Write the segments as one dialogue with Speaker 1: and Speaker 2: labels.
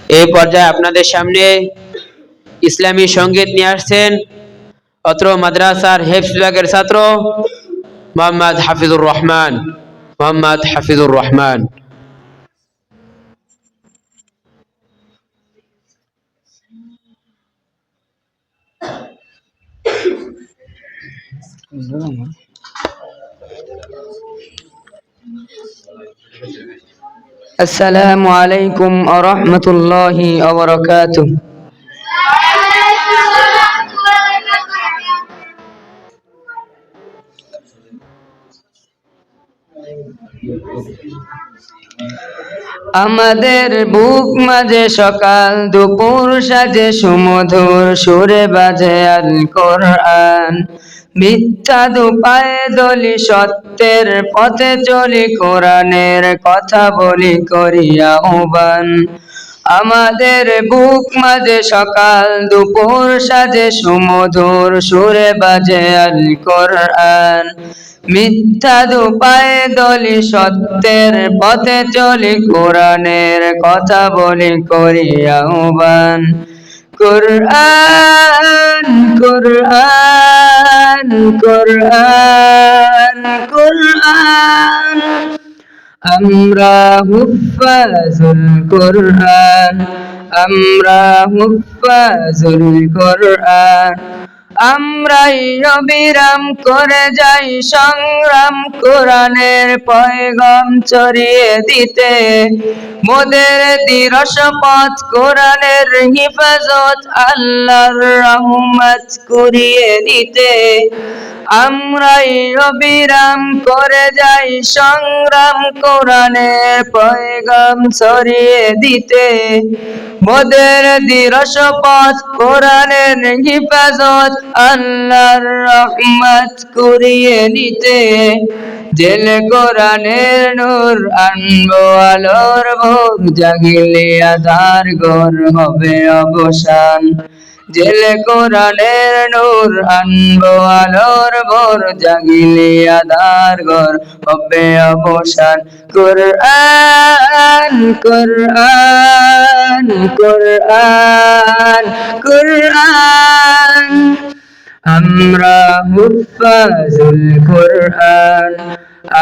Speaker 1: এই পর্যায়ে আপনাদের সামনে ইসলামী সঙ্গীত নিয়ে আসছেন অত্র মাদ্রাসার হেফজ বিভাগের ছাত্র মোহাম্মদ হাফিজুর রহমান।
Speaker 2: আসসালামু আলাইকুম ওয়া রাহমাতুল্লাহি ওয়া বারাকাতুহু। আমাদের বুক মাঝে সকাল দুপুর সাজে সুমধুর সুরে বাজে আল কোরআন। মিথ্যা দুপায়ে দলি সত্যের পথে চলি, কোরআনের কথা বলি করি আহ্বান। আমাদের বুক মাঝে সকাল দুপুর সাজে সুমধুর সুরে বাজে আল কোরআন। মিথ্যা দুপায়ে দলি সত্যের পথে চলি, কোরআনের কথা বলি করি আহ্বান। কোরআন কোরআন কোরআন কোরআন আমরা হুফাজুল কোরআন, আমরা হুফাজুল কোরআন। আমরাই অবিরাম করে যাই সংগ্রাম, কোরআনের পয়গাম ছড়িয়ে দিতে। মোদের দৃঢ় শপথ কোরআনের হিফাজত, আল্লাহর রহমত কুরিয়ে দিতে। আমরাই অবিরাম করে যাই সংগ্রাম, কোরআনের পয়গাম ছড়িয়ে দিতে। মোদের দৃঢ় শপথ কোরআনের হিফাজত, আল্লাহর রহমত কুরিয়ে নিতে। জেলে কোরআনের নূর আনবো আলোর ভোর, জাগিলে আধার ঘর হবে অবসান। জেলে কোরআনের নূর আনবো আলোর ভোর, জাগিলে আধার ঘর হবে অবসান। কোরআন কোরআন কোরআন কোরআন আমরা হুফাজুল কোরআন,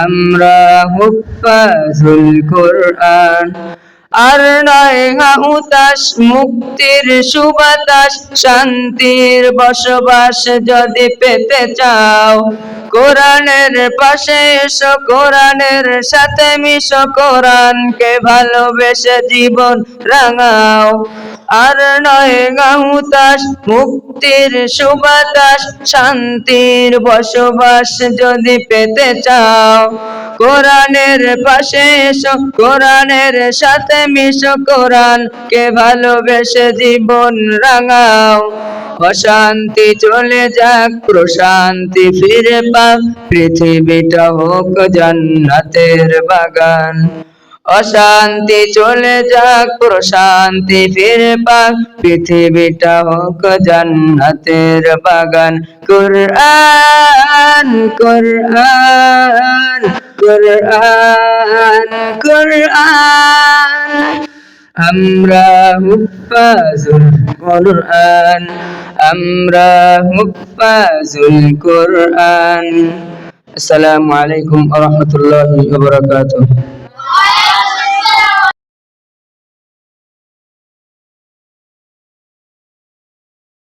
Speaker 2: আমরা হুফাজুল কোরআন। আর নয় হুতাশ মুক্তির সুবাতাস, শান্তির বসবাস যদি পেতে চাও, কোরআনের পাশে এসো, কোরআনের সাথে মিশো, কোরআনকে ভালোবেসে জীবন রাঙাও। আর নয় হুতাশ মুক্তির সুবাতাস, শান্তির বসবাস যদি পেতে চাও, কোরআনের পাশে এসো, কোরআনের সাথে মিশো, কোরআনকে ভালোবেসে জীবন রাঙাও। অশান্তি চলে যাক, প্রশান্তি ফিরে পাক, পৃথিবীটা হোক জান্নাতের বাগান। অশান্তি চলে যাক, প্রশান্তি ফিরে পাক, পৃথিবীটা হোক জান্নাতের বাগান। কোরআন কোরআন কোরআন কোরআন আমরা হুফাজুল কোরআন, আমরা হুফাজুল কোরআন। আসসালামু আলাইকুম ওয়া রাহমাতুল্লাহি ওয়া বারাকাতুহু।